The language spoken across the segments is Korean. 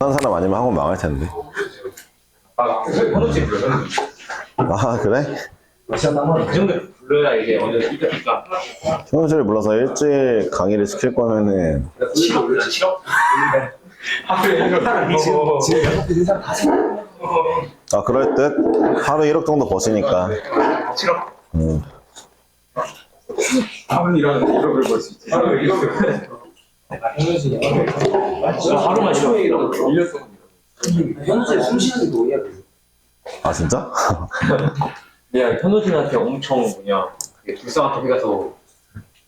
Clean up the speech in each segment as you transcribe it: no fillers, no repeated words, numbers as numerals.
한 사람 아니면 학원 망할 텐데. 현우씨 불러요. 아, 그래? 그 정도 불러야 이제 어느 이니까 현우씨를 불러서 일주일 강의를 시킬 거면은 싫어 불러 싫어. 아, 그럴 듯? 하루 1억 정도 버시니까. 싫어. 하루는 이런 벌 수 있지. 하루 이렇게. 하루만 쉬어. 현재 숨쉬는 게 뭐야? 아, 진짜? 내가 현우진한테 엄청 그게 불쌍한 가서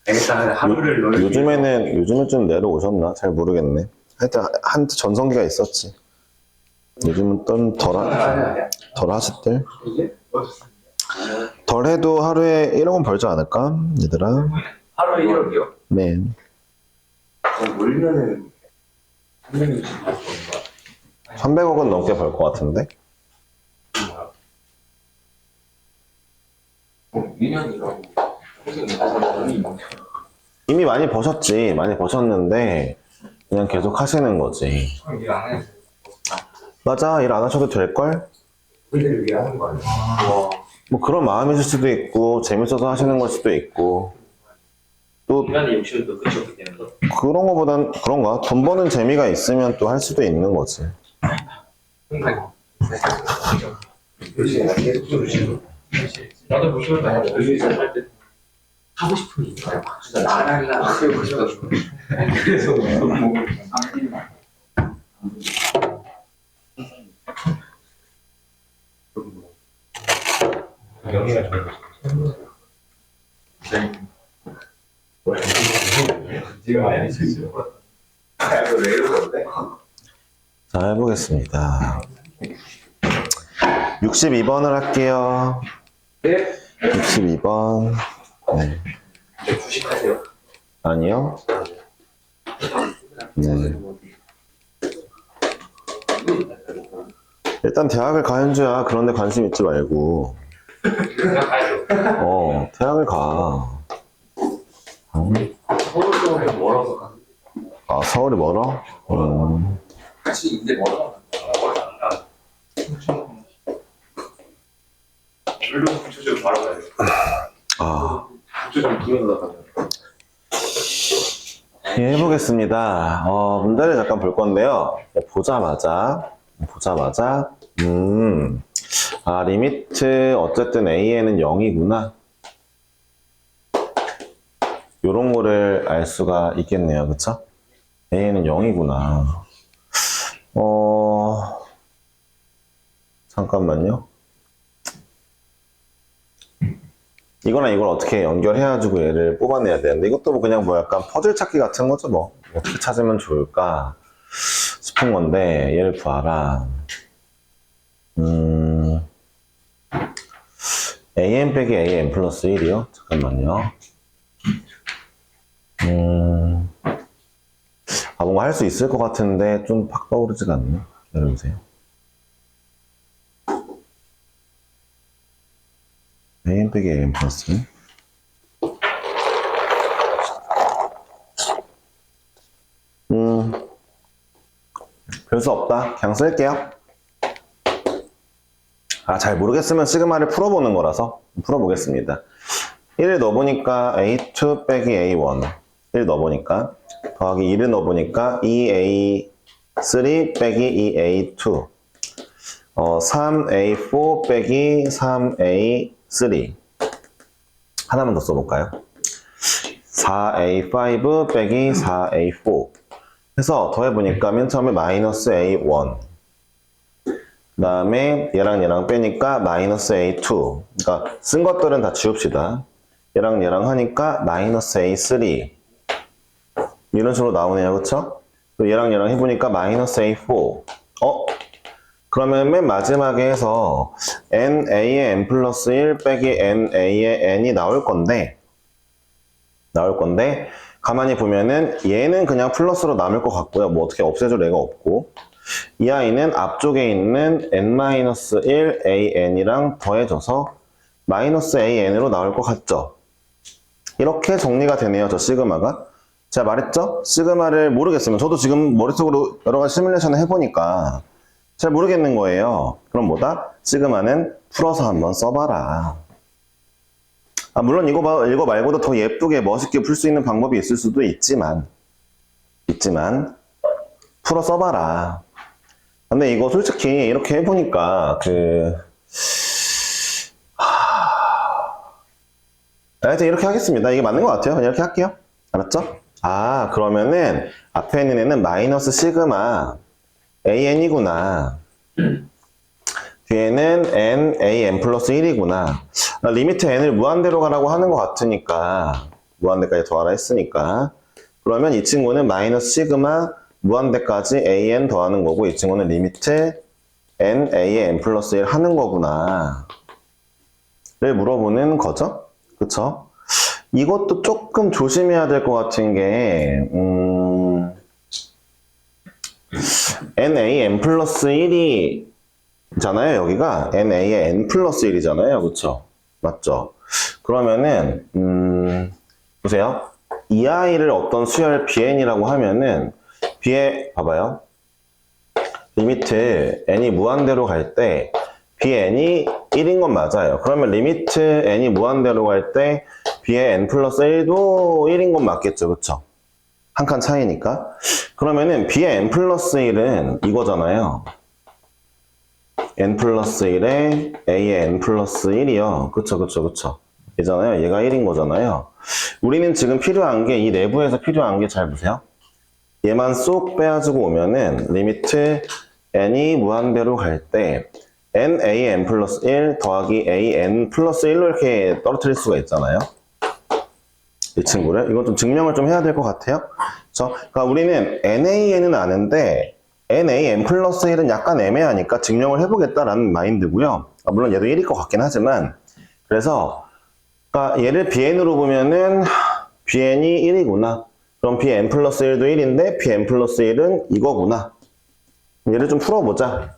애매다 하루를 넣을 요즘은 좀 내려오셨나? 잘 모르겠네. 하여튼, 한때 전성기가 있었지. 요즘은 좀 덜 하셨들? 덜 해도 하루에 1억은 벌지 않을까? 얘들아. 하루에 1억이요? 네. 몰면은 300억은 넘게 벌 것 같은데? 1년이라고. 이미 많이 버셨지. 많이 버셨는데, 그냥 계속 하시는 거지. 일안 해. 맞아, 일 안 하셔도 될걸? 우리를 위해 하는 거 아니야? 뭐 그런 마음이실 수도 있고, 재밌어서 하시는 걸 수도 있고, 또 인간의 욕심도 끝이 없기 때문에 그런 거보단, 그런가? 돈 버는 재미가 있으면 또 할 수도 있는 거지. 나도 무시할 거야. 할때 하고 싶은 게 있어요. 나가라 하고 싶어. 그래서 영희가 좋은 거. 지금 많이 쓰죠. 왜 이러는데? 자, 해보겠습니다. 62번을 할게요. 네. 62번. 네. 주식하세요. 아니요. 네. 일단 대학을 가, 현주야. 그런데 관심 있지 말고. 그냥 가야죠. 대학을 가. 서울도 멀어서 가. 아, 서울이 멀어? 같이 인데 멀어. 별로 구체적으로 바로 가야죠. 아, 구체적으로 기회가 가면. 예, 해보겠습니다. 문제를 잠깐 볼 건데요. 보자마자, 리미트, 어쨌든 A에는 0이구나. 요런 거를 알 수가 있겠네요. 그쵸? A에는 0이구나. 잠깐만요. 이거랑 이걸 어떻게 연결해가지고 얘를 뽑아내야 되는데, 이것도 뭐 그냥 뭐 약간 퍼즐 찾기 같은 거죠, 뭐. 어떻게 찾으면 좋을까 싶은 건데, 얘를 구하라. AN 빼기 AN 플러스 1이요? 잠깐만요. 뭔가 할 수 있을 것 같은데, 좀 팍 떠오르지가 않네. 기다려보세요. AN 빼기 AN 플러스 1. 별 수 없다. 그냥 쓸게요. 잘 모르겠으면 시그마를 풀어보는 거라서 풀어보겠습니다. 1을 넣어보니까 A2 빼기 A1. 1 넣어보니까 더하기 2를 넣어보니까 2A3 빼기 2A2. 3A4 빼기 3A3. 하나만 더 써볼까요? 4A5 빼기 4A4. 해서 더해보니까 맨 처음에 마이너스 A1. 그 다음에 얘랑 빼니까 마이너스 A2. 그러니까 쓴 것들은 다 지웁시다. 얘랑 하니까 마이너스 A3. 이런 식으로 나오네요. 그쵸? 또 얘랑 해보니까 마이너스 A4. 그러면 맨 마지막에 해서 NA의 N 플러스 1 빼기 NA의 N이 나올 건데 가만히 보면은 얘는 그냥 플러스로 남을 것 같고요. 뭐 어떻게 없애줄 애가 없고 이 아이는 앞쪽에 있는 N-1 AN이랑 더해져서 마이너스 AN으로 나올 것 같죠? 이렇게 정리가 되네요. 저 시그마가. 제가 말했죠? 시그마를 모르겠으면 저도 지금 머릿속으로 여러 가지 시뮬레이션을 해보니까 잘 모르겠는 거예요. 그럼 뭐다? 시그마는 풀어서 한번 써봐라. 아, 물론 이거 말고도 더 예쁘게 멋있게 풀 수 있는 방법이 있을 수도 있지만 풀어 써봐라. 근데 이거 솔직히 이렇게 해보니까 하여튼 이렇게 하겠습니다. 이게 맞는 것 같아요. 그냥 이렇게 할게요. 알았죠? 아, 그러면은 앞에 있는 애는 마이너스 시그마 an이구나. 뒤에는 n, a, n 플러스 1이구나. 리미트 n을 무한대로 가라고 하는 것 같으니까 무한대까지 더하라 했으니까 그러면 이 친구는 마이너스 시그마 무한대까지 an 더하는 거고 이 친구는 리미트 n, a의 n 플러스 1 하는 거구나 를 물어보는 거죠. 그쵸? 이것도 조금 조심해야 될 것 같은 게 NA, N 플러스 1이 잖아요. 여기가 NA의 N 플러스 1이잖아요. 그쵸? 맞죠? 그러면은 보세요. 이 아이를 어떤 수열 BN이라고 하면은 B에 봐봐요. 리미트 N이 무한대로 갈 때 Bn이 1인 건 맞아요. 그러면 리미트 N이 무한대로 갈 때 B의 N 플러스 1도 1인 건 맞겠죠. 그쵸? 한 칸 차이니까. 그러면은 B의 N 플러스 1은 이거잖아요. N 플러스 1에 A의 N 플러스 1이요. 그쵸. 얘잖아요. 얘가 1인 거잖아요. 우리는 지금 필요한 게, 이 내부에서 필요한 게 잘 보세요. 얘만 쏙 빼가지고 오면은 리미트 N이 무한대로 갈 때 N, A, N 플러스 1 더하기 A, N 플러스 1로 이렇게 떨어뜨릴 수가 있잖아요. 이 친구를. 이건 좀 증명을 좀 해야 될 것 같아요. 그러니까 우리는 NAN은 아는데 NA, N 플러스 1은 약간 애매하니까 증명을 해보겠다라는 마인드고요. 물론 얘도 1일 것 같긴 하지만 그래서 그러니까 얘를 BN으로 보면은 BN이 1이구나. 그럼 BN 플러스 1도 1인데 BN 플러스 1은 이거구나. 얘를 좀 풀어보자.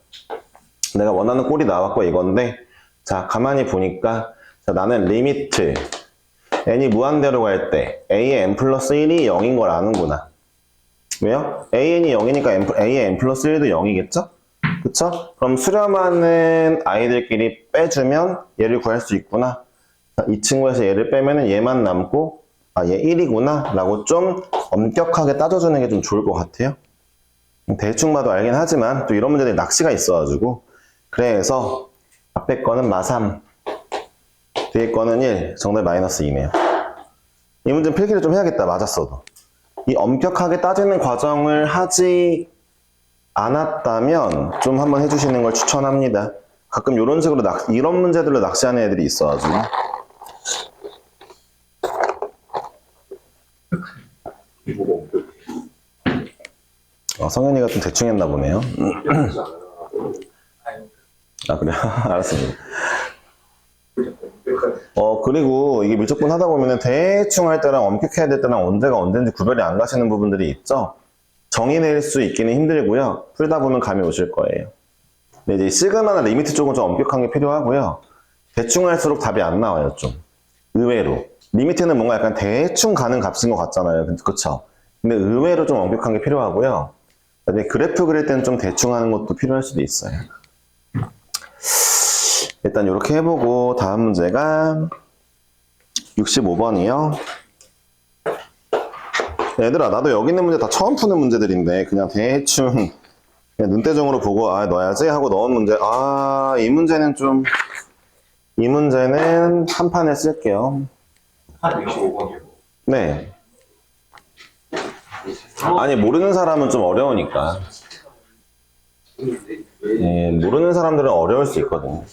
내가 원하는 꼴이 나왔고 이건데 자 가만히 보니까 자, 나는 리미트 n이 무한대로 갈 때 a의 n 플러스 1이 0인 걸 아는구나. 왜요? an이 0이니까 a의 n 플러스 1도 0이겠죠? 그쵸? 그럼 수렴하는 아이들끼리 빼주면 얘를 구할 수 있구나. 자, 이 친구에서 얘를 빼면은 얘만 남고 아 얘 1이구나 라고 좀 엄격하게 따져주는 게 좀 좋을 것 같아요. 대충 봐도 알긴 하지만 또 이런 문제들이 낚시가 있어가지고 그래서 앞에 거는 마3 뒤에 거는 1 정답이 마이너스 2네요. 이 문제는 필기를 좀 해야겠다. 맞았어도. 이 엄격하게 따지는 과정을 하지 않았다면 좀 한번 해주시는 걸 추천합니다. 가끔 이런 식으로 이런 문제들로 낚시하는 애들이 있어가지고 성현이가 좀 대충 했나 보네요. 아 그래요? 알았습니다. 그리고 이게 밀접분 하다 보면은 대충 할 때랑 엄격해야 될 때랑 언제가 언제인지 구별이 안 가시는 부분들이 있죠. 정의 낼 수 있기는 힘들고요. 풀다 보면 감이 오실 거예요. 근데 이제 시그마나 리미트 쪽은 좀 엄격한 게 필요하고요. 대충 할수록 답이 안 나와요, 좀. 의외로. 리미트는 뭔가 약간 대충 가는 값인 것 같잖아요. 그쵸? 근데 의외로 좀 엄격한 게 필요하고요. 근데 그래프 그릴 때는 좀 대충 하는 것도 필요할 수도 있어요. 일단 이렇게 해보고 다음 문제가 65번이요. 얘들아 나도 여기 있는 문제 다 처음 푸는 문제들인데 그냥 대충 그냥 눈대중으로 보고 아 넣어야지 하고 넣은 문제 이 문제는 좀 이 문제는 한 판에 쓸게요. 한 65번이요. 네. 아니 모르는 사람은 좀 어려우니까 모르는 사람들은 어려울 수 있거든요.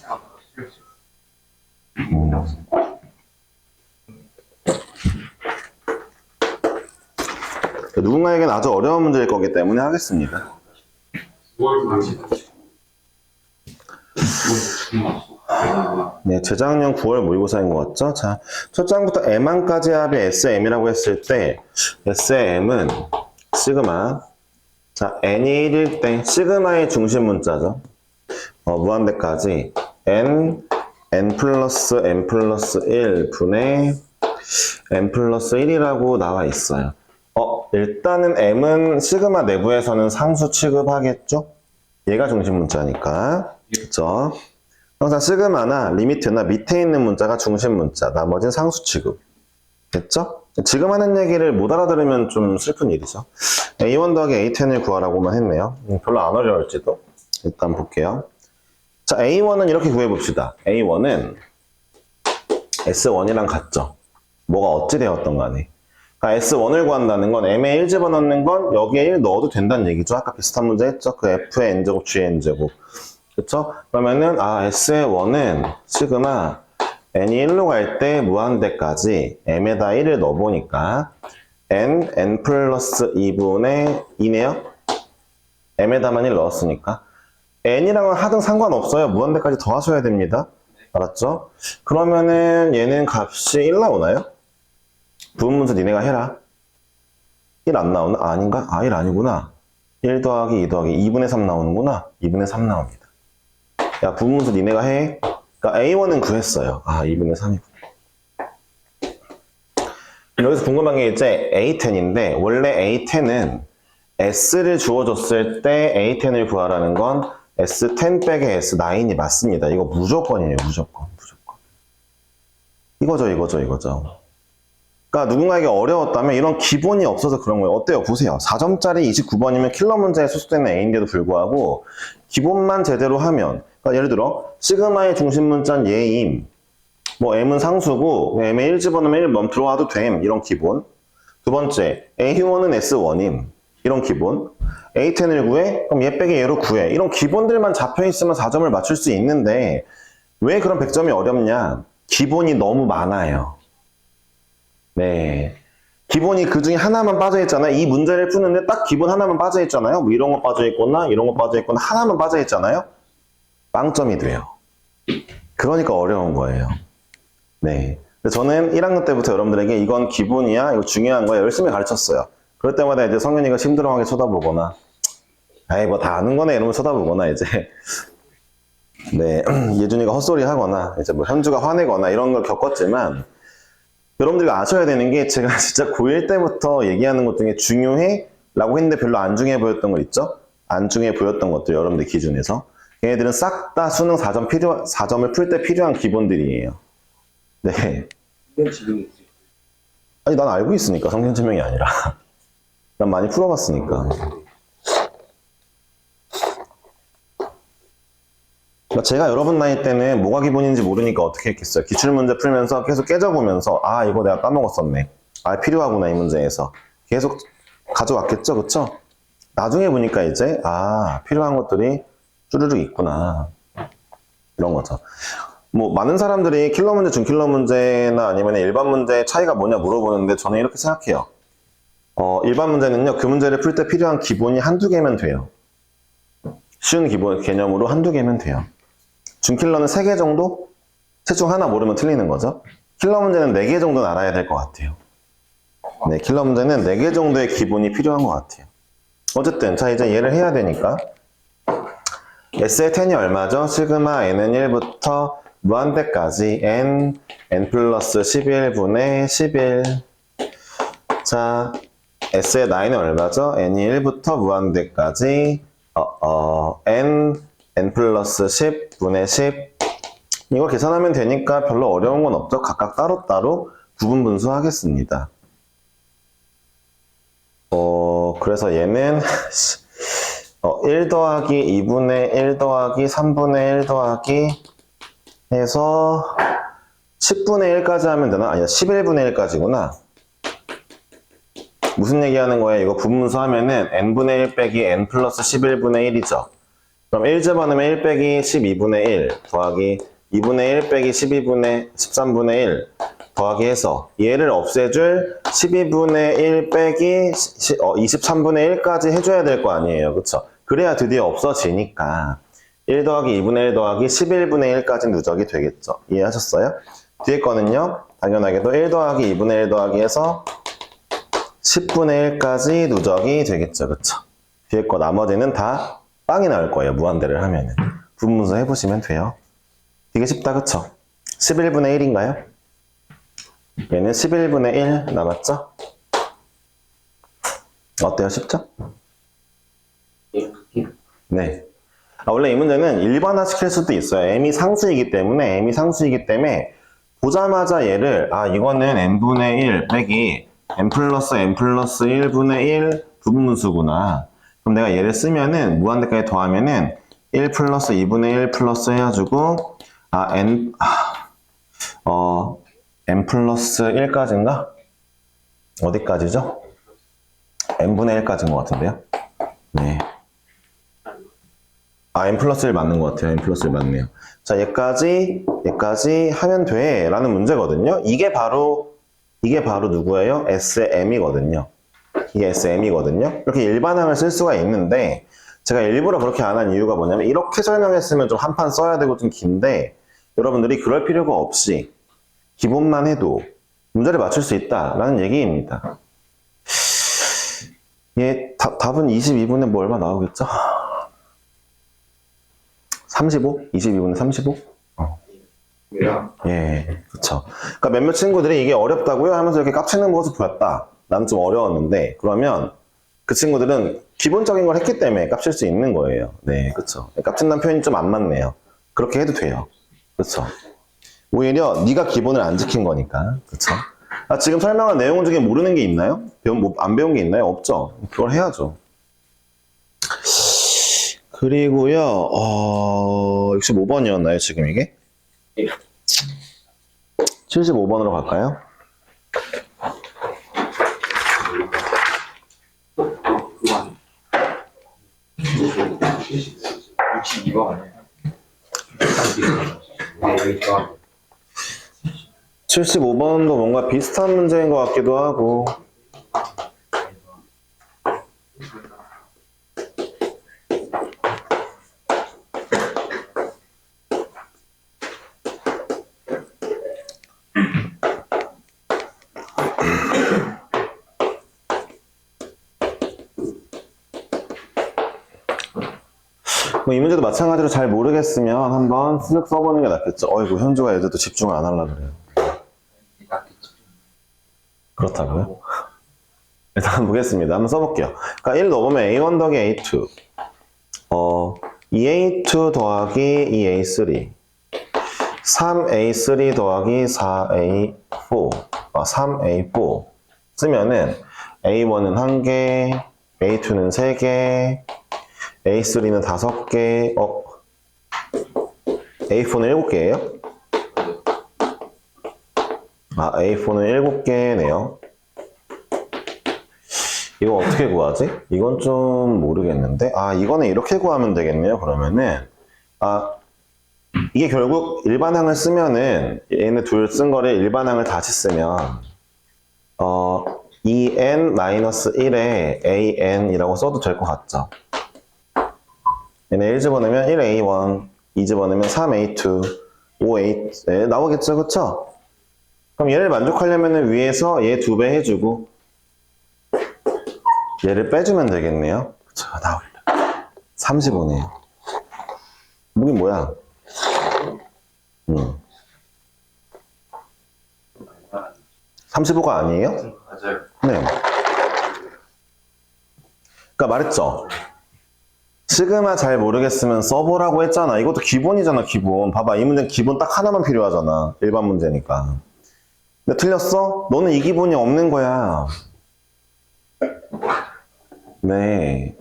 누군가에게는 아주 어려운 문제일 거기 때문에 하겠습니다. 네, 재작년 9월 모의고사인 것 같죠? 자, 첫 장부터 M항까지 합이 SM이라고 했을 때 SM은 시그마 자, n이 1일 때 시그마의 중심 문자죠. 무한대까지 n 플러스 n 플러스 1 분의 n 플러스 1이라고 나와 있어요. 일단은 m은 시그마 내부에서는 상수 취급하겠죠? 얘가 중심 문자니까. 그쵸? 항상 시그마나 리미트나 밑에 있는 문자가 중심 문자, 나머지는 상수 취급. 됐죠? 지금 하는 얘기를 못 알아들으면 좀 슬픈 일이죠. A1 더하기 A10을 구하라고만 했네요. 별로 안 어려울지도. 일단 볼게요. 자, A1은 이렇게 구해봅시다. A1은 S1이랑 같죠? 뭐가 어찌 되었던 간에. 그러니까 S1을 구한다는 건 M에 1 집어넣는 건 여기에 1 넣어도 된다는 얘기죠. 아까 비슷한 문제 했죠? 그 F의 N제곱, G의 N제곱. 그쵸? 그러면은, S의 1은 시그마 n이 1로 갈 때 무한대까지 m에다 1을 넣어보니까 n 플러스 2분의 2네요? m에다만 1 넣었으니까 n이랑은 하등 상관없어요. 무한대까지 더하셔야 됩니다. 알았죠? 그러면은 얘는 값이 1 나오나요? 부분문서 니네가 해라. 1 안 나오나? 아닌가? 1 아니구나. 1 더하기 2 더하기 2분의 3 나오는구나. 2분의 3 나옵니다. 야, 부분문서 니네가 해. 그러니까 A1은 구했어요. 2분의 3이구나. 여기서 궁금한 게 이제 A10인데, 원래 A10은 S를 주어줬을 때 A10을 구하라는 건 S10 빼기 S9이 맞습니다. 이거 무조건이에요. 무조건. 이거죠. 그러니까 누군가에게 어려웠다면 이런 기본이 없어서 그런 거예요. 어때요? 보세요. 4점짜리 29번이면 킬러 문제에 소수되는 A인데도 불구하고 기본만 제대로 하면, 그러니까 예를 들어 시그마의 중심 문자는 얘임, 뭐 m은 상수고 m에 1 집어넣으면 1 들어와도 됨, 이런 기본. 두 번째, A1은 S1임, 이런 기본. A10을 구해? 그럼 얘 빼기 얘로 구해. 이런 기본들만 잡혀있으면 4점을 맞출 수 있는데 왜 그런 100점이 어렵냐? 기본이 너무 많아요. 네. 기본이 그 중에 하나만 빠져있잖아요. 이 문제를 푸는데 딱 기본 하나만 빠져있잖아요. 뭐 이런 거 빠져있거나 이런 거 빠져있거나 하나만 빠져있잖아요. 빵점이 돼요. 그러니까 어려운 거예요. 네. 저는 1학년 때부터 여러분들에게 이건 기본이야, 이거 중요한 거야 열심히 가르쳤어요. 그럴 때마다 이제 성현이가 심드렁하게 쳐다보거나, 뭐 다 아는 거네 이러면 쳐다보거나, 이제 네, 예준이가 헛소리 하거나, 이제 뭐 현주가 화내거나 이런 걸 겪었지만, 여러분들이 아셔야 되는 게 제가 진짜 고1 때부터 얘기하는 것 중에 중요해? 라고 했는데 별로 안 중요해 보였던 거 있죠? 안 중요해 보였던 것들 여러분들 기준에서. 얘네들은 싹 다 수능 4점을 풀 때 필요한 기본들이에요. 네. 아니, 난 알고 있으니까, 성경증명이 아니라. 난 많이 풀어봤으니까. 그러니까 제가 여러분 나이 때는 뭐가 기본인지 모르니까 어떻게 했겠어요. 기출문제 풀면서 계속 깨져보면서, 이거 내가 까먹었었네. 필요하구나, 이 문제에서. 계속 가져왔겠죠, 그쵸? 나중에 보니까 이제, 필요한 것들이 쭈르륵 있구나. 이런 거죠. 뭐, 많은 사람들이 킬러 문제, 준킬러 문제나 아니면 일반 문제의 차이가 뭐냐 물어보는데 저는 이렇게 생각해요. 일반 문제는요, 그 문제를 풀 때 필요한 기본이 한두 개면 돼요. 쉬운 기본 개념으로 한두 개면 돼요. 준킬러는 3개 정도? 셋 중 하나 모르면 틀리는 거죠. 킬러 문제는 4개 정도는 알아야 될 것 같아요. 네, 킬러 문제는 4개 정도의 기본이 필요한 것 같아요. 어쨌든, 자, 이제 얘를 해야 되니까. S의 10이 얼마죠? 시그마 n은 1부터 무한대까지 n 플러스 11분의 11. 자, S의 9은 얼마죠? n이 1부터 무한대까지 n 플러스 10분의 10. 이거 계산하면 되니까 별로 어려운 건 없죠? 각각 따로따로 구분 분수하겠습니다. 그래서 얘는 1 더하기 2분의 1 더하기 3분의 1 더하기 해서 10분의 1까지 하면 되나? 아니야, 11분의 1까지구나. 무슨 얘기하는 거예요? 이거 분문수 하면은 n분의 1 빼기 n 플러스 11분의 1이죠. 그럼 1 집어넣으면 1 빼기 12분의 1 더하기 2분의 1 빼기 13분의 1 더하기 해서 얘를 없애줄 12분의 1 빼기 23분의 1까지 해줘야 될 거 아니에요. 그쵸? 그래야 드디어 없어지니까 1 더하기 2분의 1 더하기 11분의 1까지 누적이 되겠죠. 이해하셨어요? 뒤에 거는요, 당연하게도 1 더하기 2분의 1 더하기 해서 10분의 1까지 누적이 되겠죠. 그쵸? 뒤에 거 나머지는 다 빵이 나올 거예요. 무한대를 하면은. 분문서 해보시면 돼요. 되게 쉽다. 그쵸? 11분의 1인가요? 얘는 11분의 1 남았죠? 어때요? 쉽죠? 예. 네. 원래 이 문제는 일반화 시킬 수도 있어요. m이 상수이기 때문에 보자마자 얘를 이거는 n분의 1 빼기 n 플러스 1분의 1 부분분수구나. 그럼 내가 얘를 쓰면은 무한대까지 더하면은 1 플러스 2분의 1 플러스 해가지고 n 플러스 1까지인가? 어디까지죠? n분의 1까지인 것 같은데요? 네. n 플러스 1 맞는 것 같아요. n 플러스 1 맞네요. 자, 얘까지 하면 돼. 라는 문제거든요. 이게 바로 누구예요? SM이거든요. 이게 SM이거든요. 이렇게 일반항을 쓸 수가 있는데, 제가 일부러 그렇게 안 한 이유가 뭐냐면, 이렇게 설명했으면 좀 한 판 써야 되고 좀 긴데, 여러분들이 그럴 필요가 없이, 기본만 해도 문제를 맞출 수 있다라는 얘기입니다. 답은 22분에 뭐 얼마 나오겠죠? 35? 22분에 35? 왜요? 예, 그쵸. 그러니까 몇몇 친구들이 이게 어렵다고요? 하면서 이렇게 깝치는 모습 보였다. 나는 좀 어려웠는데, 그러면 그 친구들은 기본적인 걸 했기 때문에 깝칠 수 있는 거예요. 네, 그쵸. 깝친다는 표현이 좀 안 맞네요. 그렇게 해도 돼요. 그쵸. 오히려 네가 기본을 안 지킨 거니까. 그쵸. 지금 설명한 내용 중에 모르는 게 있나요? 안 배운 게 있나요? 없죠. 그걸 해야죠. 그리고요, 65번이었나요, 지금 이게? 75번으로 갈까요? 그만. 62번 아니에요? 네, 여기 좋아. 75번도 뭔가 비슷한 문제인 것 같기도 하고. 이 문제도 마찬가지로 잘 모르겠으면 한번 쓱 써보는 게 낫겠죠. 어이구, 현주가 애들도 집중을 안 하려고 그래요. 그렇다고요? 일단 보겠습니다. 한번 써볼게요. 그러니까 1 넣어보면 A1 더하기 A2. 2A2 더하기 2A3. 3A3 더하기 4A4. 3A4. 쓰면은 A1은 1개, A2는 3개, A3는 5개, A4는 7개예요? A4는 7개네요. 이거 어떻게 구하지? 이건 좀 모르겠는데. 이거는 이렇게 구하면 되겠네요. 그러면은 이게 결국 일반항을 쓰면은 얘네 둘 쓴 거를 일반항을 다시 쓰면 2n-1에 an이라고 써도 될 것 같죠? 얘네 1 집어넣으면 1a1, 2 집어넣으면 3a2, 5a, 네, 나오겠죠? 그쵸? 그럼 얘를 만족하려면 위에서 얘 2배 해주고 얘를 빼주면 되겠네요. 그쵸? 나올라. 35네요. 이게 뭐야? 35가 아니에요? 맞아요. 네. 그러니까 말했죠. 시그마 잘 모르겠으면 써보라고 했잖아. 이것도 기본이잖아, 기본. 봐봐, 이 문제는 기본 딱 하나만 필요하잖아. 일반 문제니까. 근데 틀렸어? 너는 이 기본이 없는 거야. 네.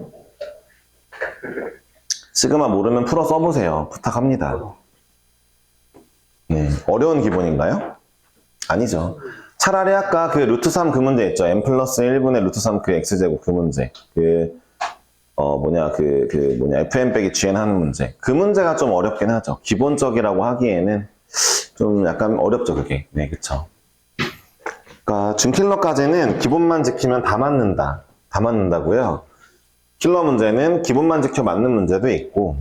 시그마 모르면 풀어 써보세요. 부탁합니다. 네. 어려운 기본인가요? 아니죠. 차라리 아까 그 루트 3 그 문제 있죠. n 플러스 1분의 루트 3 그 x제곱 그 문제. fn 빼기 gn 하는 문제. 그 문제가 좀 어렵긴 하죠. 기본적이라고 하기에는 좀 약간 어렵죠, 그게. 네, 그쵸. 그러니까 준킬러까지는 기본만 지키면 다 맞는다. 다 맞는다고요. 킬러 문제는 기본만 지켜 맞는 문제도 있고,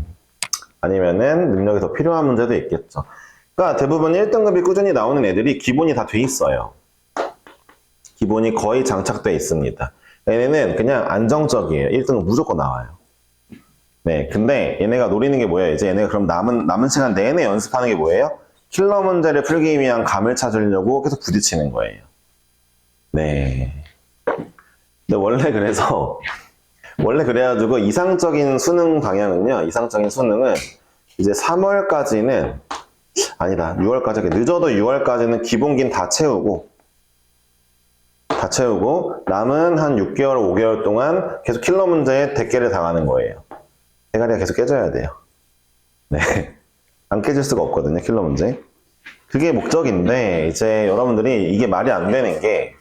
아니면은 능력이 더 필요한 문제도 있겠죠. 그러니까 대부분 1등급이 꾸준히 나오는 애들이 기본이 다 돼 있어요. 기본이 거의 장착돼 있습니다. 얘네는 그냥 안정적이에요. 1등급 무조건 나와요. 네, 근데 얘네가 노리는 게 뭐예요? 이제 얘네가 그럼 남은 시간 내내 연습하는 게 뭐예요? 킬러 문제를 풀기 위한 감을 찾으려고 계속 부딪히는 거예요. 네. 근데 원래 그래가지고 이상적인 수능 방향은요, 이상적인 수능은 이제 3월까지는, 아니다, 6월까지, 늦어도 6월까지는 기본기는 다 채우고, 남은 한 6개월, 5개월 동안 계속 킬러 문제에 대깨를 당하는 거예요. 대가리가 계속 깨져야 돼요. 네. 안 깨질 수가 없거든요, 킬러 문제. 그게 목적인데, 이제 여러분들이 이게 말이 안 되는 게,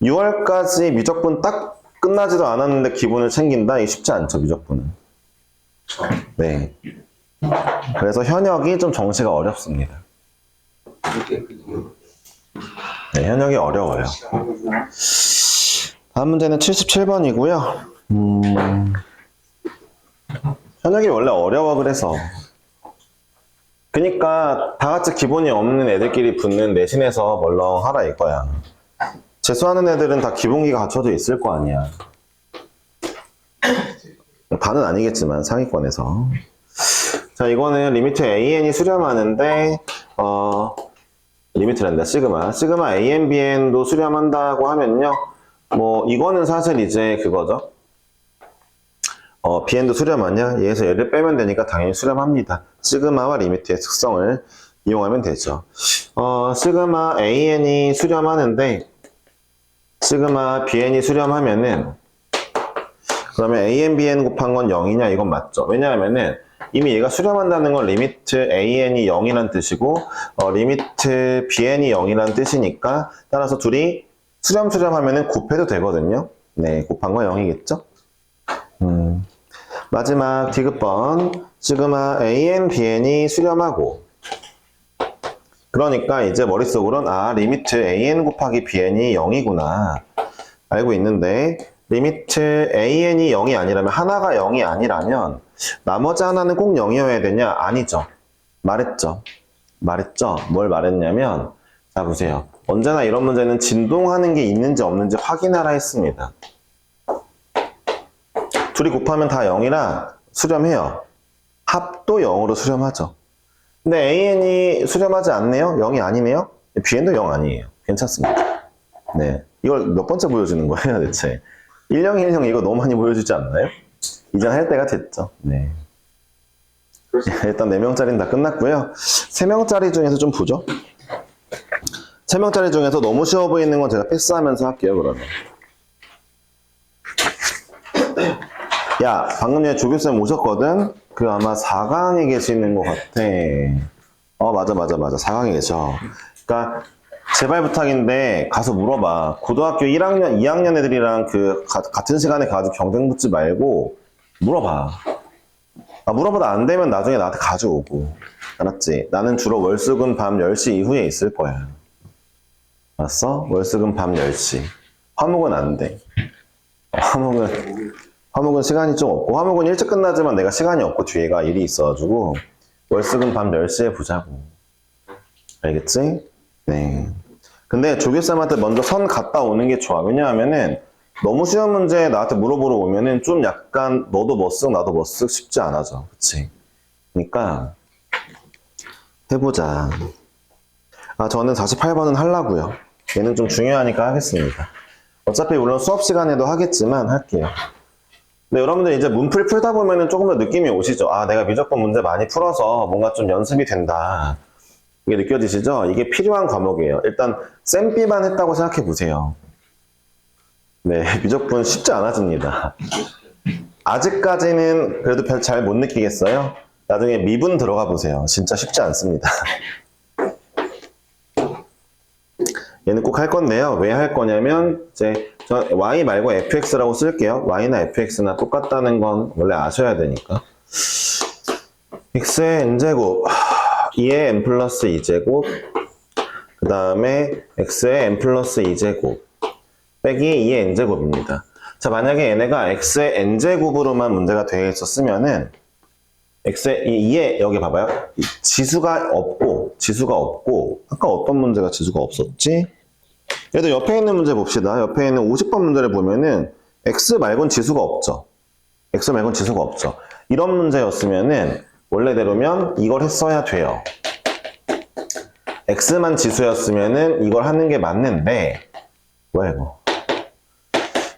6월까지 미적분 딱 끝나지도 않았는데 기본을 챙긴다? 이게 쉽지 않죠, 미적분은. 네. 그래서 현역이 좀 정시가 어렵습니다. 네, 현역이 어려워요. 다음 문제는 77번이고요. 현역이 원래 어려워, 그래서. 그니까 다 같이 기본이 없는 애들끼리 붙는 내신에서 멀렁하라 이거야. 재수하는 애들은 다 기본기가 갖춰져 있을 거 아니야. 반은 아니겠지만 상위권에서. 자, 이거는 리미트 AN이 수렴하는데 리미트란다, 시그마 AN, BN도 수렴한다고 하면요, 뭐 이거는 사실 이제 그거죠. BN도 수렴하냐? 얘에서 얘를 빼면 되니까 당연히 수렴합니다. 시그마와 리미트의 특성을 이용하면 되죠. 시그마 AN이 수렴하는데 시그마 BN이 수렴하면은 그러면 AN, BN 곱한 건 0이냐? 이건 맞죠. 왜냐하면은 이미 얘가 수렴한다는 건 리미트 AN이 0이란 뜻이고 리미트 BN이 0이란 뜻이니까 따라서 둘이 수렴하면은 곱해도 되거든요. 네, 곱한 건 0이겠죠? 마지막 디귿번 시그마 AN, BN이 수렴하고 그러니까 이제 머릿속으로는 리미트 AN 곱하기 BN이 0이구나 알고 있는데 리미트 AN이 0이 아니라면 하나가 0이 아니라면 나머지 하나는 꼭 0이어야 되냐? 아니죠. 말했죠. 뭘 말했냐면 자 보세요. 언제나 이런 문제는 진동하는 게 있는지 없는지 확인하라 했습니다. 둘이 곱하면 다 0이라 수렴해요. 합도 0으로 수렴하죠. 근데 AN이 수렴하지 않네요? 0이 아니네요? BN도 0 아니에요. 괜찮습니다. 네. 이걸 몇 번째 보여주는 거예요, 대체? 1010 이거 너무 많이 보여주지 않나요? 이제 할 때가 됐죠. 네. 일단 4명짜리는 다 끝났고요. 3명짜리 중에서 좀 보죠. 3명짜리 중에서 너무 쉬워 보이는 건 제가 패스하면서 할게요, 그러면. 야, 방금 전에 조교쌤 오셨거든? 그 아마 4강에 계시는 것 같아. 맞아. 4강에 계셔. 그러니까 제발 부탁인데 가서 물어봐. 고등학교 1학년, 2학년 애들이랑 같은 시간에 가지고 경쟁 붙지 말고 물어봐. 물어봐도 안 되면 나중에 나한테 가져오고. 알았지? 나는 주로 월수금 밤 10시 이후에 있을 거야. 알았어? 월수금 밤 10시. 화목은 안 돼. 화목은 시간이 좀 없고, 화목은 일찍 끝나지만 내가 시간이 없고 뒤에가 일이 있어가지고, 월수금 밤 10시에 보자고. 알겠지? 네. 근데 조교쌤한테 먼저 선 갔다 오는 게 좋아. 왜냐하면은, 너무 쉬운 문제 나한테 물어보러 오면은 좀 약간 너도 뭐 쓱, 나도 뭐 쓱 쉽지 않아져. 그치? 그러니까, 해보자. 저는 48번은 하려고요. 얘는 좀 중요하니까 하겠습니다. 어차피 물론 수업 시간에도 하겠지만 할게요. 근데 여러분들 이제 문풀 풀다 보면은 조금 더 느낌이 오시죠? 내가 미적분 문제 많이 풀어서 뭔가 좀 연습이 된다. 이게 느껴지시죠? 이게 필요한 과목이에요. 일단 쌤비만 했다고 생각해 보세요. 네, 미적분 쉽지 않아집니다. 아직까지는 그래도 별 잘 못 느끼겠어요? 나중에 미분 들어가 보세요. 진짜 쉽지 않습니다. 얘는 꼭 할 건데요. 왜 할 거냐면 이제 저 y 말고 fx라고 쓸게요. y나 fx나 똑같다는 건 원래 아셔야 되니까. x의 n제곱 2의 n 플러스 2제곱 그 다음에 x의 n 플러스 2제곱 빼기 2의 n제곱입니다. 자, 만약에 얘네가 x의 n제곱으로만 문제가 되어 있었으면은 x의 2에 여기 봐봐요. 지수가 없고 아까 어떤 문제가 지수가 없었지? 얘도 옆에 있는 문제 봅시다. 옆에 있는 50번 문제를 보면은 x 말고는 지수가 없죠. 이런 문제였으면은 원래대로면 이걸 했어야 돼요. x만 지수였으면은 이걸 하는 게 맞는데 뭐야 이거?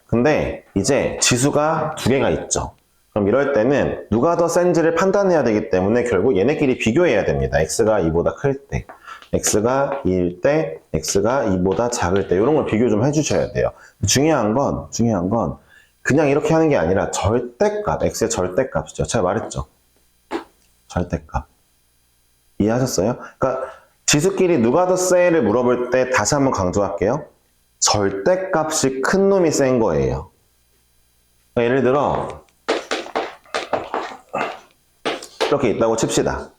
근데 이제 지수가 두 개가 있죠. 그럼 이럴 때는 누가 더 센지를 판단해야 되기 때문에 결국 얘네끼리 비교해야 됩니다. x가 2보다 클 때, x가 2일 때, x가 2보다 작을 때 이런 걸 비교 좀 해주셔야 돼요. 중요한 건 그냥 이렇게 하는 게 아니라 절대값, x의 절대값이죠. 제가 말했죠. 절대값. 이해하셨어요? 그러니까 지수끼리 누가 더 세를 물어볼 때 다시 한번 강조할게요. 절대값이 큰 놈이 센 거예요. 그러니까 예를 들어 이렇게 있다고 칩시다.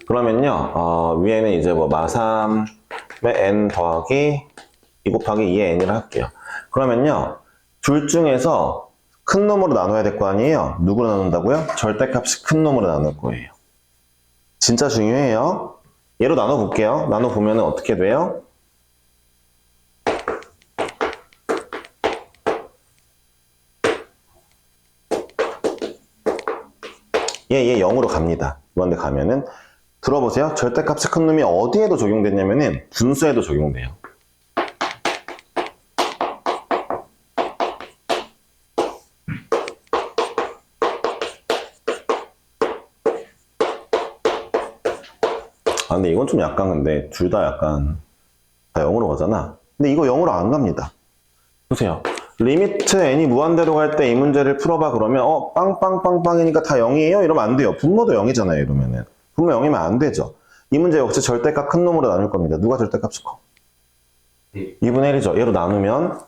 그러면요, 위에는 이제 뭐 마3의 n 더하기 2 곱하기 2의 n이라 할게요. 그러면요, 둘 중에서 큰 놈으로 나눠야 될 거 아니에요? 누구로 나눈다고요? 절대값이 큰 놈으로 나눌 거예요. 진짜 중요해요. 얘로 나눠볼게요. 나눠보면 어떻게 돼요? 얘 0으로 갑니다. 이런데 가면은 들어보세요. 절대값이 큰 놈이 어디에도 적용됐냐면은 분수에도 적용돼요. 아, 근데 이건 좀 약간 근데 둘 다 약간 다 0으로 가잖아. 근데 이거 0으로 안 갑니다. 보세요. 리미트 n이 무한대로 갈 때 이 문제를 풀어봐 그러면 빵빵빵빵이니까 다 0이에요? 이러면 안 돼요. 분모도 0이잖아요. 이러면은 분모 0이면 안 되죠. 이 문제 역시 절대값 큰 놈으로 나눌 겁니다. 누가 절대값이 커? 2분의 1이죠. 얘로 나누면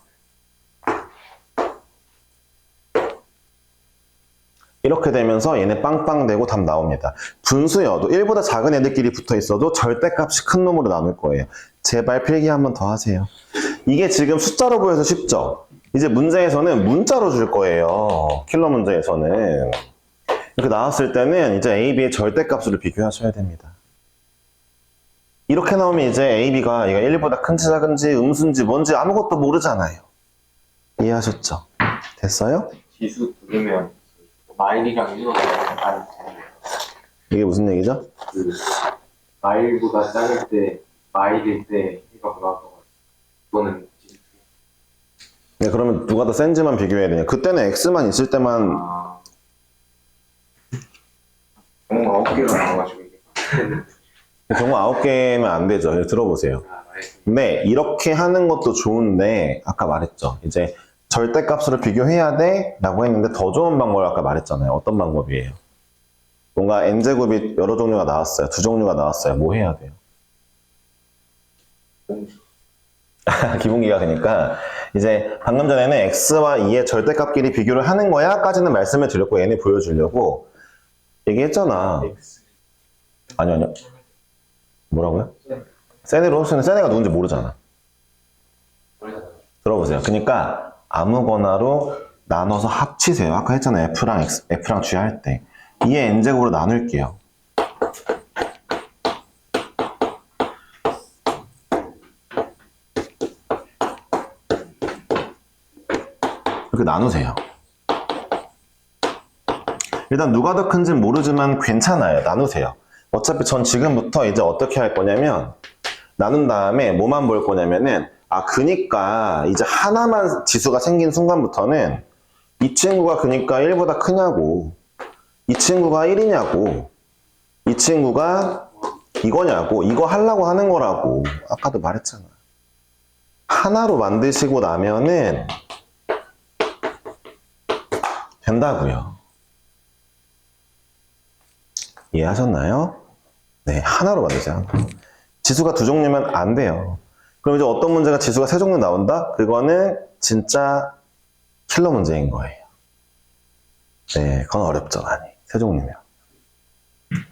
이렇게 되면서 얘네 빵빵 되고 답 나옵니다. 분수여도 1보다 작은 애들끼리 붙어 있어도 절대값이 큰 놈으로 나눌 거예요. 제발 필기 한 번 더 하세요. 이게 지금 숫자로 보여서 쉽죠? 이제 문제에서는 문자로 줄 거예요. 킬러 문제에서는. 이렇게 나왔을 때는 이제 A, B의 절대값으로 비교하셔야 됩니다. 이렇게 나오면 이제 A, B가 얘가 1보다 큰지 작은지 음수인지 뭔지 아무것도 모르잖아요. 이해하셨죠? 됐어요? 지수 두 개면 마일이랑 1로 나누면 이게 무슨 얘기죠? 그 마일보다 작을 때 마일일 때 이거 나올 것 같아요. 이거는 지수 두 개. 네, 그러면 누가 더 센지만 비교해야 되냐? 그때는 X만 있을 때만 뭔가 9개로 나와가지고 이게. 경우 9개면 안 되죠. 들어보세요. 근데 이렇게 하는 것도 좋은데 아까 말했죠. 이제 절대값으로 비교해야 돼 라고 했는데 더 좋은 방법을 아까 말했잖아요. 어떤 방법이에요? 뭔가 n제곱이 여러 종류가 나왔어요. 두 종류가 나왔어요. 뭐 해야 돼요? 기본기가 그러니까 이제 방금 전에는 x와 2의 절대값끼리 비교를 하는 거야 까지는 말씀을 드렸고 얘네 보여주려고 얘기했잖아. 아니요. 뭐라고요? 센으로? 센 애가 누군지 모르잖아. 들어보세요. 그러니까 아무거나로 나눠서 합치세요. 아까 했잖아요. F랑 G 할 때. 2의 n제곱으로 나눌게요. 이렇게 나누세요. 일단 누가 더 큰지는 모르지만 괜찮아요. 나누세요. 어차피 전 지금부터 이제 어떻게 할 거냐면 나눈 다음에 뭐만 볼 거냐면은 그니까 이제 하나만 지수가 생긴 순간부터는 이 친구가 그니까 1보다 크냐고 이 친구가 1이냐고 이 친구가 이거냐고 이거 하려고 하는 거라고 아까도 말했잖아. 하나로 만드시고 나면은 된다고요. 이해하셨나요? 네, 하나로 만드세요. 지수가 두 종류면 안 돼요. 그럼 이제 어떤 문제가 지수가 세 종류 나온다? 그거는 진짜 킬러 문제인 거예요. 네, 그건 어렵죠, 많이. 세 종류면.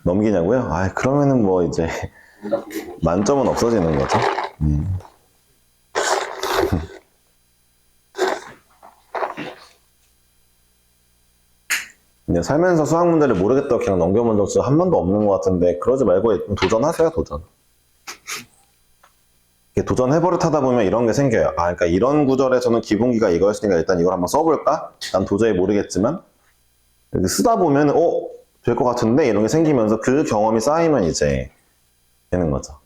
넘기냐고요? 그러면은 뭐 이제 만점은 없어지는 거죠. 그냥 살면서 수학 문제를 모르겠다고 그냥 넘겨본 적 한 번도 없는 것 같은데 그러지 말고 도전하세요, 도전. 도전해버릇하다 보면 이런 게 생겨요. 그러니까 이런 구절에서는 기본기가 이거였으니까 일단 이걸 한번 써볼까? 난 도저히 모르겠지만 이렇게 쓰다 보면 될 것 같은데 이런 게 생기면서 그 경험이 쌓이면 이제 되는 거죠.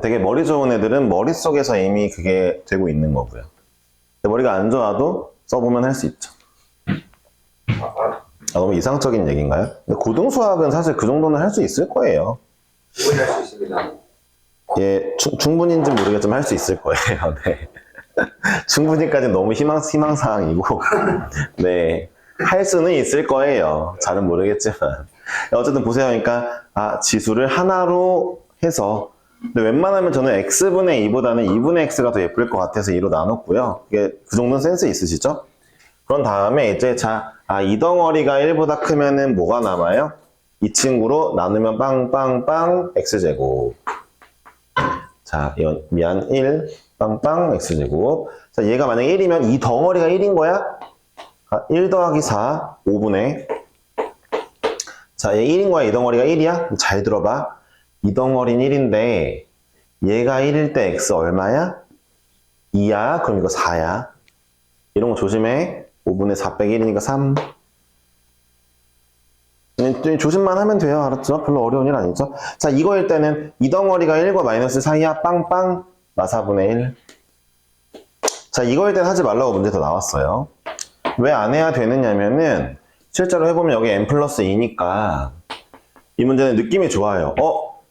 되게 머리 좋은 애들은 머릿속에서 이미 그게 되고 있는 거고요. 머리가 안 좋아도 써보면 할 수 있죠. 너무 이상적인 얘기인가요? 근데 고등수학은 사실 그 정도는 할 수 있을 거예요. 충분히 할 수 있습니다. 예, 충분인지 모르겠지만 할 수 있을 거예요. 네. 충분히까지는 너무 희망사항이고, 네. 할 수는 있을 거예요. 잘은 모르겠지만. 어쨌든 보세요. 그러니까, 지수를 하나로 해서, 근데 웬만하면 저는 x분의 2보다는 2분의 x가 더 예쁠 것 같아서 2로 나눴고요. 이게 그 정도는 센스 있으시죠? 그런 다음에 이제, 이 덩어리가 1보다 크면은 뭐가 남아요? 이 친구로 나누면 빵빵빵 x제곱. 자, 이건 미안 1 빵빵 x제곱. 자, 얘가 만약에 1이면 이 덩어리가 1인 거야? 1 더하기 4 5분의. 자, 얘 1인 거야? 이 덩어리가 1이야? 잘 들어봐. 이 덩어리는 1인데 얘가 1일 때 x 얼마야? 2야? 그럼 이거 4야. 이런 거 조심해. 5분의 4 빼기 1이니까 3. 조심만 하면 돼요. 알았죠? 별로 어려운 일 아니죠? 자, 이거일 때는 이 덩어리가 1과 마이너스 사이야. 빵빵. 마사분의 1. 자, 이거일 때는 하지 말라고 문제 더 나왔어요. 왜 안 해야 되느냐면은 실제로 해보면 여기 n 플러스 2니까 이 문제는 느낌이 좋아요.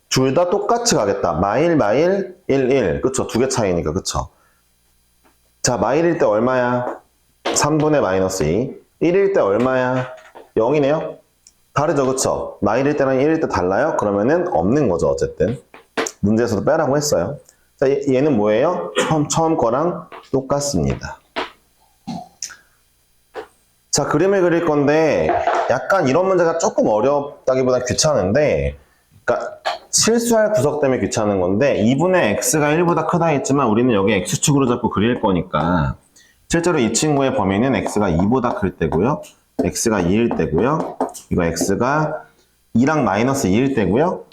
둘 다 똑같이 가겠다. 마일 1 그쵸? 두 개 차이니까. 그쵸? 자, 마일일 때 얼마야? 3분의 마이너스 2. 1일 때 얼마야? 0이네요? 다르죠, 그쵸? 마일일 때랑 1일 때 달라요? 그러면은 없는 거죠, 어쨌든. 문제에서도 빼라고 했어요. 자, 얘는 뭐예요? 처음 거랑 똑같습니다. 자, 그림을 그릴 건데, 약간 이런 문제가 조금 어렵다기보다 귀찮은데, 그러니까 실수할 구석 때문에 귀찮은 건데, 2분의 x가 1보다 크다 했지만, 우리는 여기 x축으로 잡고 그릴 거니까, 실제로 이 친구의 범위는 x가 2보다 클 때고요. x가 2일 때고요. 이거 x가 2랑 마이너스 2일 때고요.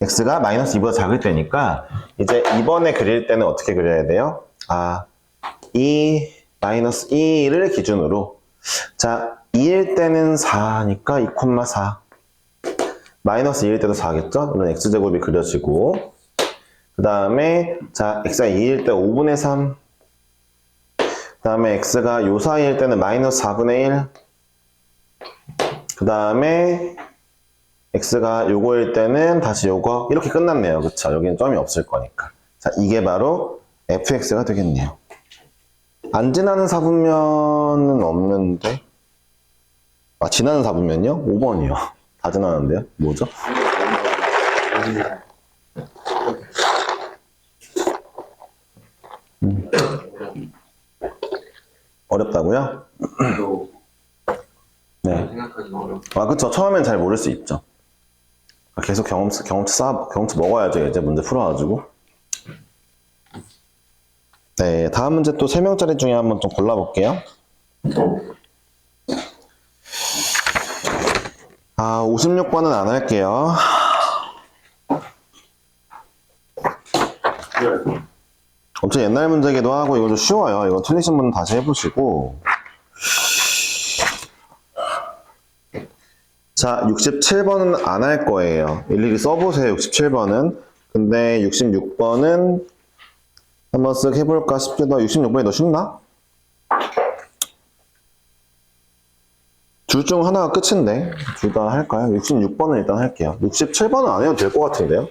x가 마이너스 2보다 작을 때니까 이제 이번에 그릴 때는 어떻게 그려야 돼요? 2 마이너스 2를 기준으로 자 2일 때는 4니까 2,4 마이너스 2일 때도 4겠죠? 물론 x제곱이 그려지고 그 다음에 자 x가 2일 때 5분의 3 그 다음에 x가 요 사이일 때는 마이너스 4분의 1 그 다음에 x가 요거일 때는 다시 요거 이렇게 끝났네요. 그쵸? 여기는 점이 없을 거니까. 자, 이게 바로 fx가 되겠네요. 안 지나는 사분면은 없는데 지나는 사분면요? 5번이요. 다 지나는데요? 뭐죠? 어렵다고요? 네. 생각하기가 어렵다. 그쵸. 처음엔 잘 모를 수 있죠. 계속 경험치 먹어야죠. 이제 문제 풀어가지고. 네. 다음 문제 또 3명짜리 중에 한번 좀 골라볼게요. 56번은 안 할게요. 엄청 옛날 문제기도 하고, 이거 좀 쉬워요. 이거 틀리신 분은 다시 해보시고. 자, 67번은 안 할 거예요. 일일이 써보세요, 67번은. 근데 66번은 한번 쓱 해볼까 싶기도 하고, 66번이 더 쉽나? 둘 중 하나가 끝인데, 둘 다 할까요? 66번은 일단 할게요. 67번은 안 해도 될 것 같은데요?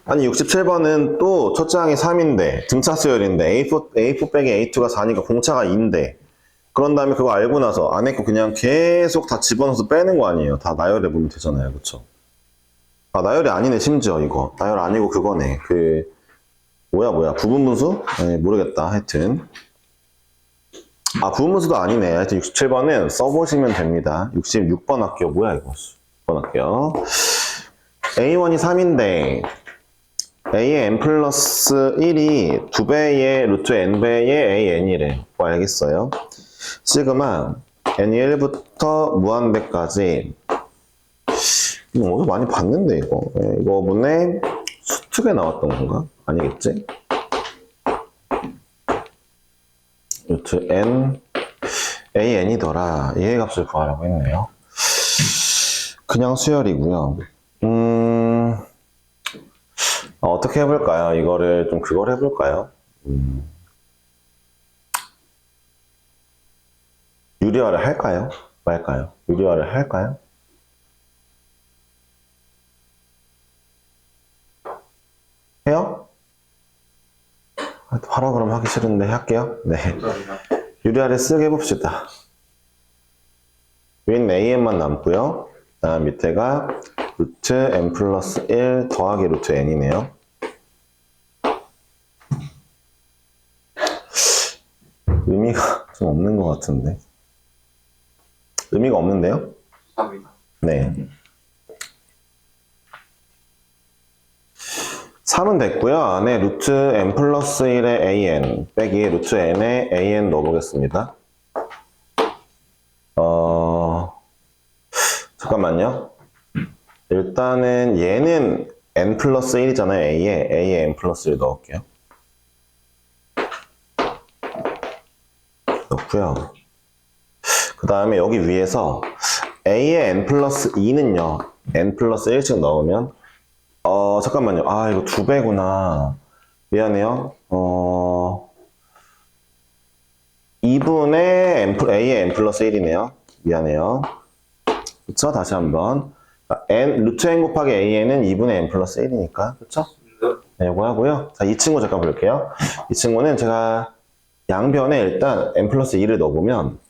아니, 67번은 또 첫째 항이 3인데, 등차 수열인데, A4 빼기 A2가 4니까 공차가 2인데, 그런 다음에 그거 알고 나서 안 했고 그냥 계속 다 집어넣어서 빼는 거 아니에요. 다 나열해 보면 되잖아요. 그쵸? 나열이 아니네, 심지어 이거. 나열 아니고 그거네. 뭐야. 부분분수? 네, 모르겠다. 하여튼. 부분분수도 아니네. 하여튼 67번은 써보시면 됩니다. 66번 할게요. 뭐야, 이거. 6번 할게요. A1이 3인데, A의 n 플러스 1이 2배의 루트 n배의 AN이래. 뭐 알겠어요? 시그마 n이 1부터 무한대까지 이거 어디서 많이 봤는데 이거 문에 수특에 나왔던 건가? 아니겠지? 루트 n an이더라. 얘의 값을 구하라고 했네요. 그냥 수열이고요. 어떻게 해볼까요? 이거를 좀 그걸 해볼까요? 유리화를 할까요? 말까요? 유리화를 할까요? 해요? 바로 그럼 하기 싫은데 할게요. 네. 감사합니다. 유리화를 쓰게 해봅시다. 위에는 AN만 남고요. 다음 밑에가 루트 n 플러스 1 더하기 루트 n이네요. 의미가 좀 없는 것 같은데. 의미가 없는데요? 감사합니다. 네. 3은 됐고요. 안에 루트 n 플러스 1의 an 빼기 루트 n의 an 넣어보겠습니다. 잠깐만요. 일단은 얘는 n 플러스 1이잖아요. a에 n 플러스 1 넣을게요. 넣고요. 그 다음에 여기 위에서 a에 n 플러스 2는요. n 플러스 1씩 넣으면 잠깐만요. 이거 2배구나. 미안해요. 2분의 a의 n 플러스 1이네요. 미안해요. 그쵸? 다시 한번. 루트 n 곱하기 a는 2분의 n 플러스 1이니까. 그쵸? 네, 이거 하고요. 자, 이 친구 잠깐 볼게요. 이 친구는 제가 양변에 일단 n 플러스 2를 넣어보면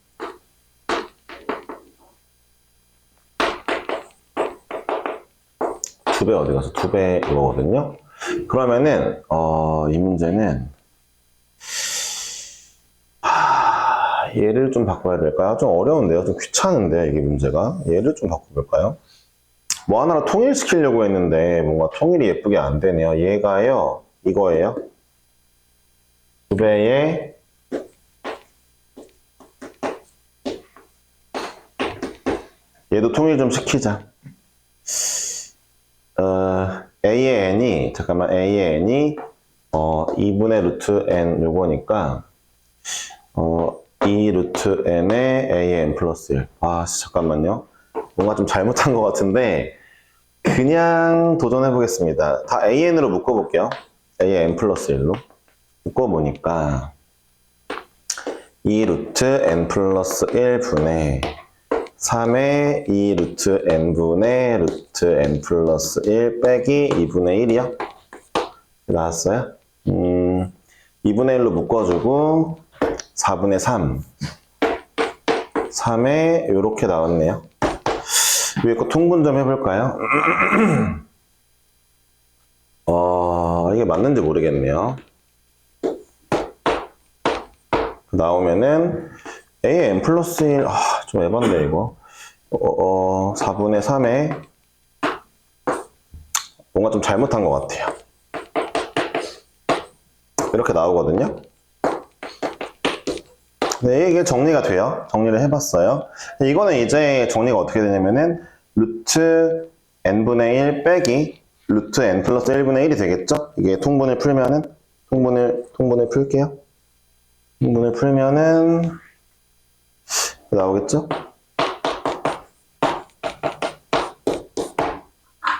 2배 어디 가서 2배 이거거든요. 그러면은 이 문제는 얘를 좀 바꿔야 될까요? 좀 어려운데요. 좀 귀찮은데 이게 문제가. 얘를 좀 바꿔볼까요? 뭐 하나로 통일시키려고 했는데 뭔가 통일이 예쁘게 안 되네요. 얘가요. 이거예요. 2배에 얘도 통일 좀 시키자. a의 n이 잠깐만 a의 n이 2분의 루트 n 요거니까 2 루트 n의 a의 n 플러스 1. 잠깐만요. 뭔가 좀 잘못한 것 같은데 그냥 도전해 보겠습니다. 다 an으로 묶어볼게요. a의 n 플러스 1로 묶어보니까 2 루트 n 플러스 1분의 3의 2 루트 n분의 루트 n 플러스 1 빼기 2분의 1이요? 나왔어요? 2분의 1로 묶어주고 4분의 3 3에 요렇게 나왔네요. 위에 거 통분 좀 해볼까요? 이게 맞는지 모르겠네요. 나오면은 a의 n 플러스 1, 좀 에반데 이거. 4분의 3에 뭔가 좀 잘못한 것 같아요. 이렇게 나오거든요. 네, 이게 정리가 돼요. 정리를 해봤어요. 이거는 이제 정리가 어떻게 되냐면은 루트 n분의 1 빼기 루트 n 플러스 1분의 1이 되겠죠? 이게 통분을 풀면은 통분을 풀게요. 통분을 풀면은 나오겠죠?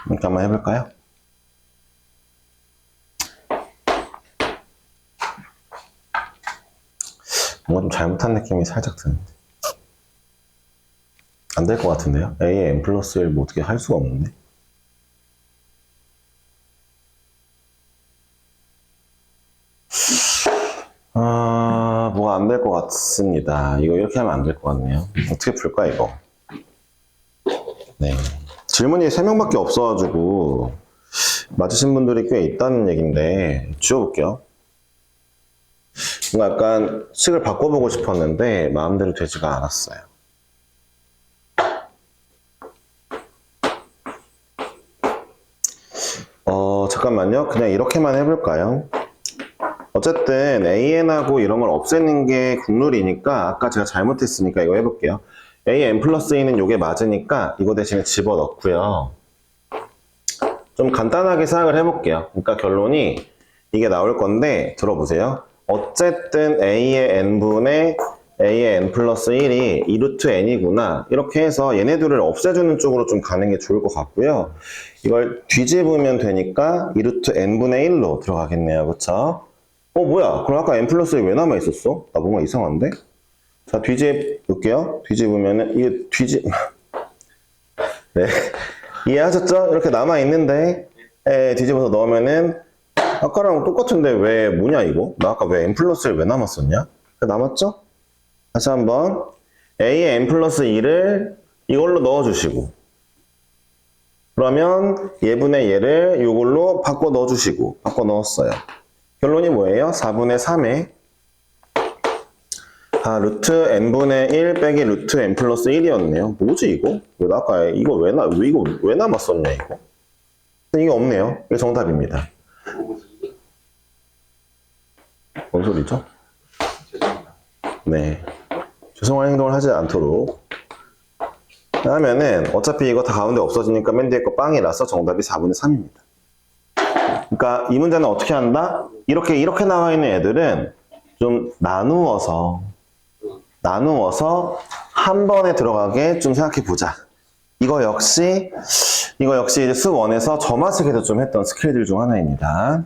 이렇게 한번 해볼까요? 뭔가 좀 잘못한 느낌이 살짝 드는데 안 될 것 같은데요? a의 n 플러스 1 뭐 어떻게 할 수가 없는데 뭐가 안 될 것 같습니다. 이거 이렇게 하면 안 될 것 같네요. 어떻게 풀까 이거? 네, 질문이 3명밖에 없어가지고 맞으신 분들이 꽤 있다는 얘기인데 지워볼게요. 뭔가 약간 식을 바꿔보고 싶었는데 마음대로 되지가 않았어요. 잠깐만요. 그냥 이렇게만 해볼까요? 어쨌든 AN하고 이런 걸 없애는 게 국룰이니까 아까 제가 잘못했으니까 이거 해볼게요. AN 플러스 2는 이게 맞으니까 이거 대신에 집어넣고요. 좀 간단하게 생각을 해볼게요. 그러니까 결론이 이게 나올 건데 들어보세요. 어쨌든 A의 n분의 A의 n 플러스 1이 2루트 n이구나. 이렇게 해서 얘네들을 없애주는 쪽으로 좀 가는 게 좋을 것 같고요. 이걸 뒤집으면 되니까 2루트 n분의 1로 들어가겠네요. 그쵸? 뭐야? 그럼 아까 n 플러스 1 왜 남아 있었어? 나 뭔가 이상한데? 자, 뒤집을게요. 뒤집으면은, 이게 네. 이해하셨죠? 이렇게 남아 있는데, 뒤집어서 넣으면은, 아까랑 똑같은데 왜, 뭐냐, 이거? 나 아까 왜 n 플러스 1 왜 남았었냐? 남았죠? 다시 한번. a의 n 플러스 2를 이걸로 넣어주시고, 그러면 얘분의 얘를 이걸로 바꿔 넣어주시고, 바꿔 넣었어요. 결론이 뭐예요? 4분의 3에 루트 n분의 1 빼기 루트 n 플러스 1이었네요. 뭐지 이거? 왜 아까 이거 이거 왜 남았었냐 이거? 이게 없네요. 이게 정답입니다. 뭔 소리죠? 죄송합니다. 네. 죄송한 행동을 하지 않도록 하면은 어차피 이거 다 가운데 없어지니까 맨 뒤에 거 빵이라서 정답이 4분의 3입니다. 그러니까 이 문제는 어떻게 한다? 이렇게 나와 있는 애들은 좀 나누어서 한 번에 들어가게 좀 생각해 보자. 이거 역시 이제 수업 1에서 점화식에서 좀 했던 스킬들 중 하나입니다.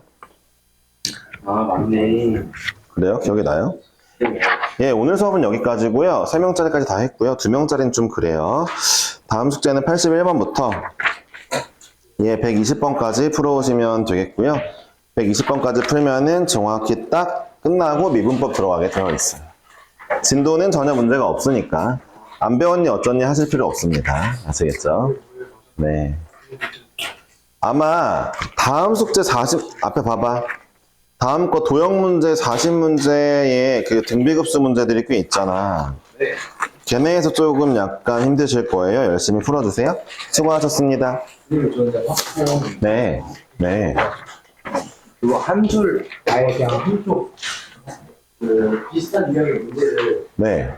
아, 맞네. 그래요? 기억이 나요? 예, 오늘 수업은 여기까지고요. 3명짜리까지 다 했고요. 2명짜리는 좀 그래요. 다음 숙제는 81번부터 120번까지 풀어오시면 되겠고요. 120번까지 풀면은 정확히 딱 끝나고 미분법 들어가게 되어 있어요. 진도는 전혀 문제가 없으니까 안 배웠니 어쩌니 하실 필요 없습니다. 아시겠죠? 네. 아마 다음 숙제 40 앞에 봐봐. 다음 거 도형 문제 40문제에 그 등비급수 문제들이 꽤 있잖아. 네. 걔네에서 조금 약간 힘드실 거예요. 열심히 풀어주세요. 수고하셨습니다. 그리고 저 이제 확보 네. 네. 그거 한 줄 아예 그냥 한쪽 그 비슷한 유형의 문제를 네.